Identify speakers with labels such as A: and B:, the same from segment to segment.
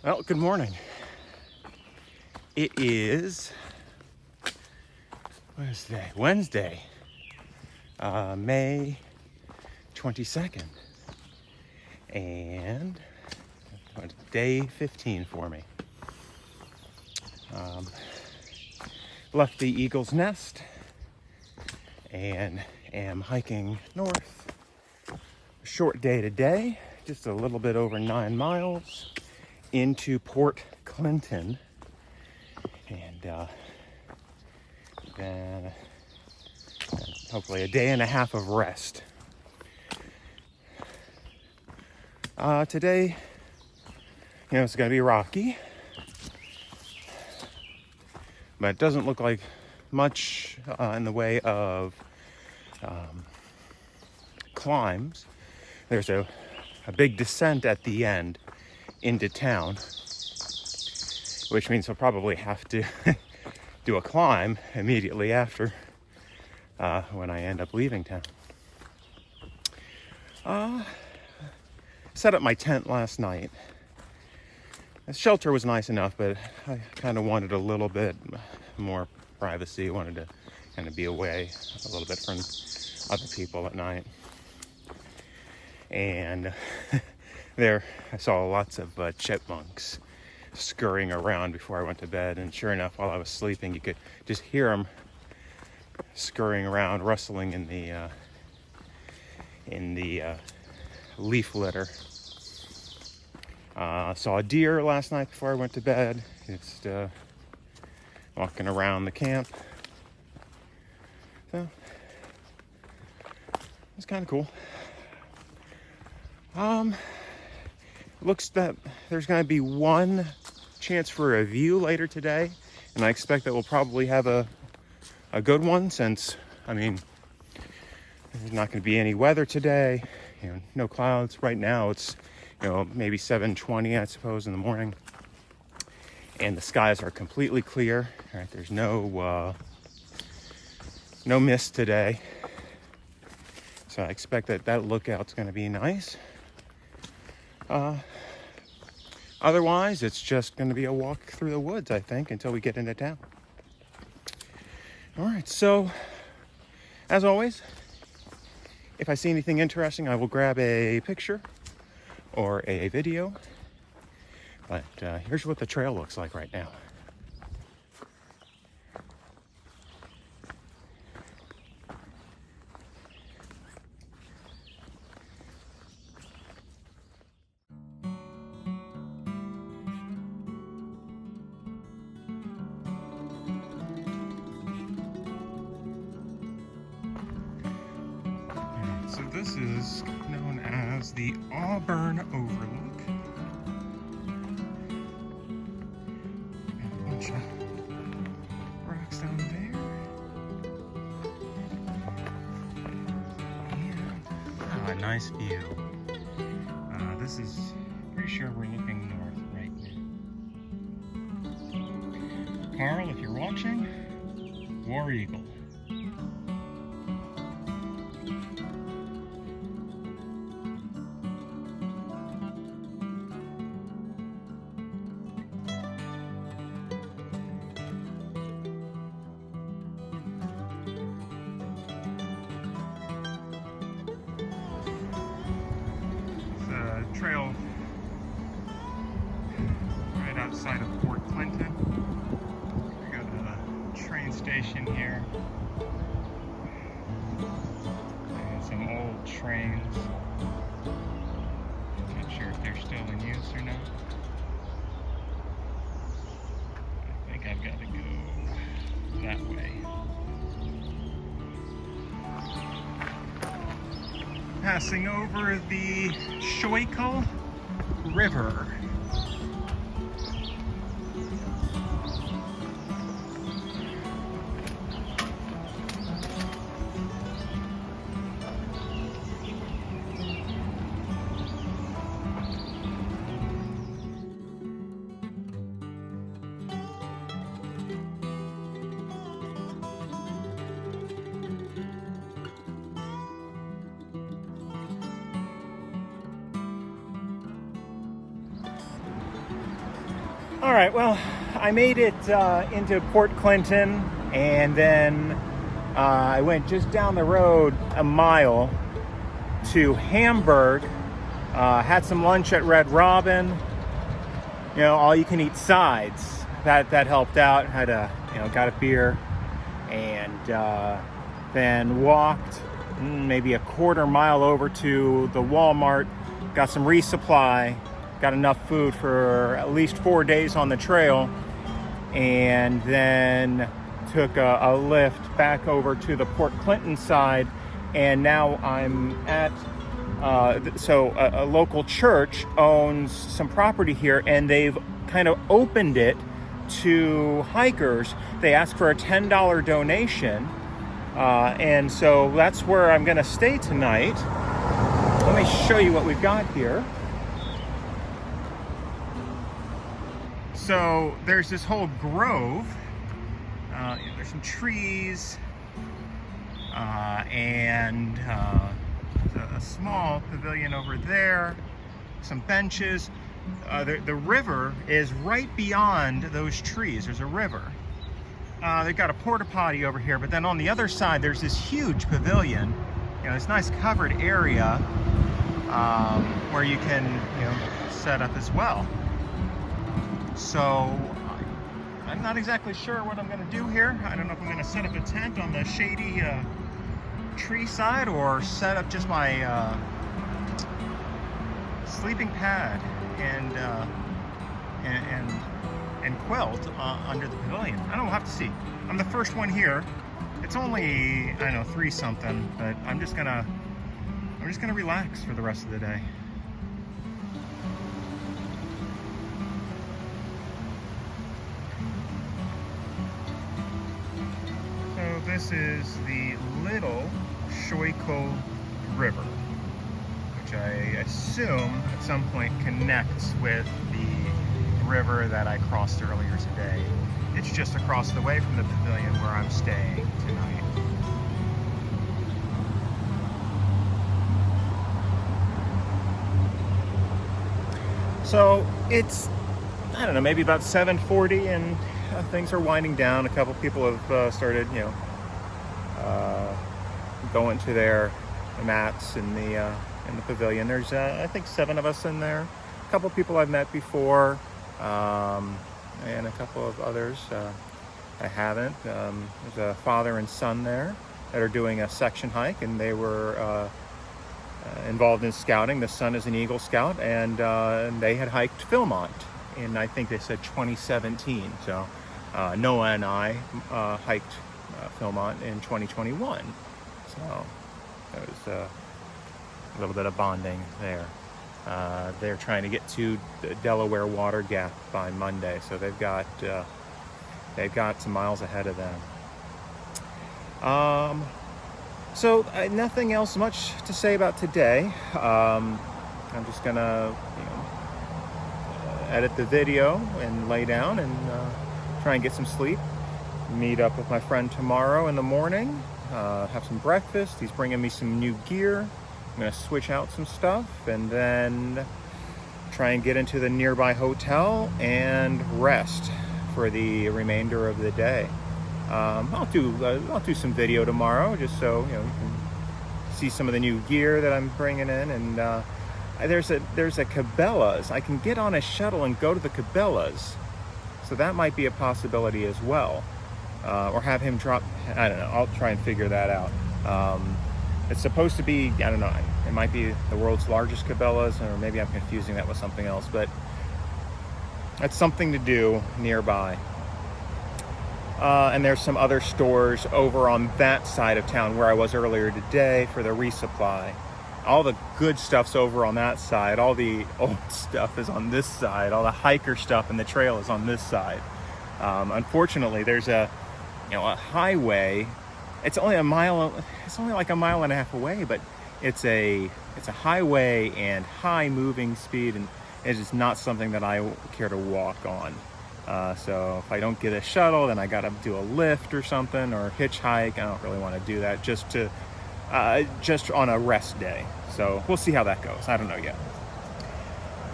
A: Well, good morning. It is, what is today? Wednesday, May 22nd. And day 15 for me. Left the Eagle's Nest and am hiking north. A short day today, just a little bit over 9 miles into Port Clinton. And then hopefully a day and a half of rest. Today, it's going to be rocky, but it doesn't look like much in the way of climbs. There's a big descent at the end into town, which means I'll probably have to do a climb immediately after when I end up leaving town. Set up my tent last night. The shelter was nice enough, but I kind of wanted a little bit more privacy. Wanted to kind of be away a little bit from other people at night. And there I saw lots of chipmunks scurrying around before I went to bed. And sure enough, while I was sleeping, you could just hear them scurrying around, rustling in the leaf litter. Saw a deer last night before I went to bed, just walking around the camp. So it's kind of cool. Looks that there's going to be one chance for a view later today, and I expect that we'll probably have a good one, since there's not going to be any weather today. No clouds. Right now it's maybe 7:20, I suppose, in the morning, and the skies are completely clear. All right, there's no mist today, so I expect that lookout's going to be nice. Otherwise, it's just going to be a walk through the woods, I think, until we get into town. All right, so as always, if I see anything interesting, I will grab a picture or a video. But here's what the trail looks like right now. So this is known as the Auburn Overlook. Got a bunch of rocks down there. And a nice view. This is, pretty sure we're looking north right now. Carl, if you're watching, War Eagle. Trail right outside of Port Clinton. We got a train station here. And some old trains. Not sure if they're still in use or not. I think I've got to go that way. Passing over the Schuylkill River. All right, well, I made it into Port Clinton, and then I went just down the road a mile to Hamburg, had some lunch at Red Robin, all you can eat sides. That helped out. Had got a beer, and then walked maybe a quarter mile over to the Walmart, got some resupply, got enough food for at least 4 days on the trail, and then took a lift back over to the Port Clinton side, and now I'm at a local church owns some property here, and they've kind of opened it to hikers. They ask for a $10 donation, and so that's where I'm going to stay tonight. Let me show you what we've got here. So there's this whole grove. There's some trees, and a small pavilion over there, some benches. The river is right beyond those trees. There's a river. They've got a porta potty over here, but then on the other side there's this huge pavilion, this nice covered area where you can set up as well. So I'm not exactly sure what I'm going to do here. I don't know if I'm going to set up a tent on the shady tree side, or set up just my sleeping pad and quilt under the pavilion. I don't know, we'll have to see. I'm the first one here. It's only, 3 something, but I'm just gonna relax for the rest of the day. So this is the Little Shoiko River, which I assume at some point connects with the river that I crossed earlier today. It's just across the way from the pavilion where I'm staying tonight. So it's, maybe about 7:40, and things are winding down. A couple people have started, going to their mats in the pavilion. There's, I think, 7 of us in there. A couple people I've met before, and a couple of others I haven't. There's a father and son there that are doing a section hike, and they were involved in scouting. The son is an Eagle Scout, and they had hiked Philmont in, I think they said 2017. So Noah and I hiked Philmont in 2021. So that was a little bit of bonding there. They're trying to get to the Delaware Water Gap by Monday, so they've got some miles ahead of them. So nothing else much to say about today. I'm just gonna edit the video and lay down and try and get some sleep. Meet up with my friend tomorrow in the morning. Have some breakfast. He's bringing me some new gear. I'm going to switch out some stuff, and then try and get into the nearby hotel and rest for the remainder of the day. I'll do some video tomorrow, just so you can see some of the new gear that I'm bringing in. And there's a Cabela's. I can get on a shuttle and go to the Cabela's, so that might be a possibility as well. Or have him drop. I don't know. I'll try and figure that out. It's supposed to be, I don't know, it might be the world's largest Cabela's, or maybe I'm confusing that with something else, but that's something to do nearby. And there's some other stores over on that side of town where I was earlier today for the resupply. All the good stuff's over on that side. All the old stuff is on this side. All the hiker stuff and the trail is on this side. Unfortunately, there's a highway. It's only like a mile and a half away, but it's a highway and high moving speed, and it is not something that I care to walk on. So if I don't get a shuttle, then I gotta do a lift or something, or hitchhike. I don't really want to do that just on a rest day. So we'll see how that goes. I don't know yet.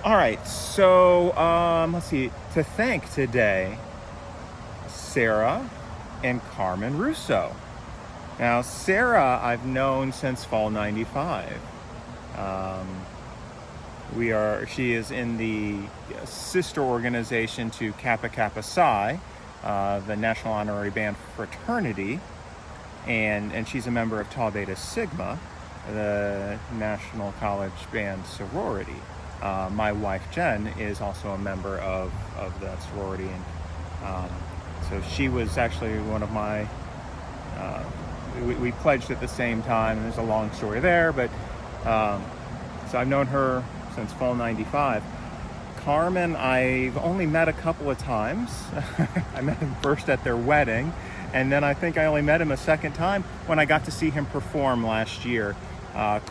A: All right, so let's see. To thank today, Sarah and Carmen Russo. Now, Sarah, I've known since fall '95. She is in the sister organization to Kappa Kappa Psi, the National Honorary Band Fraternity, and she's a member of Tau Beta Sigma, the National College Band Sorority. My wife Jen is also a member of that sorority, and so she was actually one of my. We pledged at the same time, and there's a long story there, but so I've known her since fall '95. Carmen, I've only met a couple of times. I met him first at their wedding, and then I think I only met him a second time when I got to see him perform last year.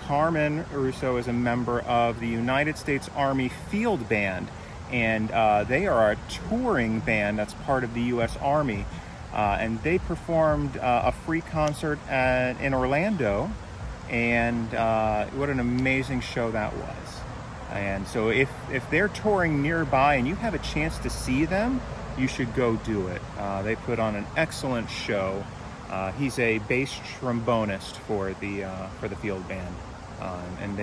A: Carmen Russo is a member of the United States Army Field Band, and they are a touring band that's part of the U.S. Army. And they performed a free concert in Orlando, and what an amazing show that was. And so if they're touring nearby and you have a chance to see them, you should go do it. They put on an excellent show. He's a bass trombonist for the field band, and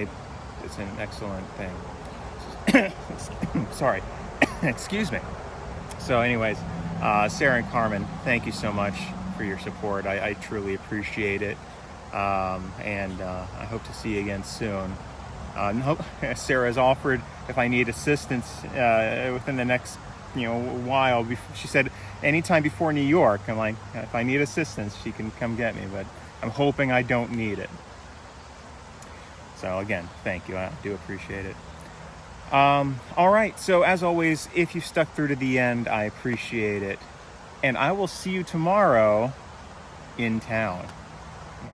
A: it's an excellent thing. Sorry, excuse me. So anyways, Sarah and Carmen, thank you so much for your support. I truly appreciate it, and I hope to see you again soon. Sarah has offered if I need assistance within the next while. She said anytime before New York. I'm like, if I need assistance, she can come get me, but I'm hoping I don't need it. So again, thank you. I do appreciate it. All right, so as always, if you stuck through to the end, I appreciate it, and I will see you tomorrow in town.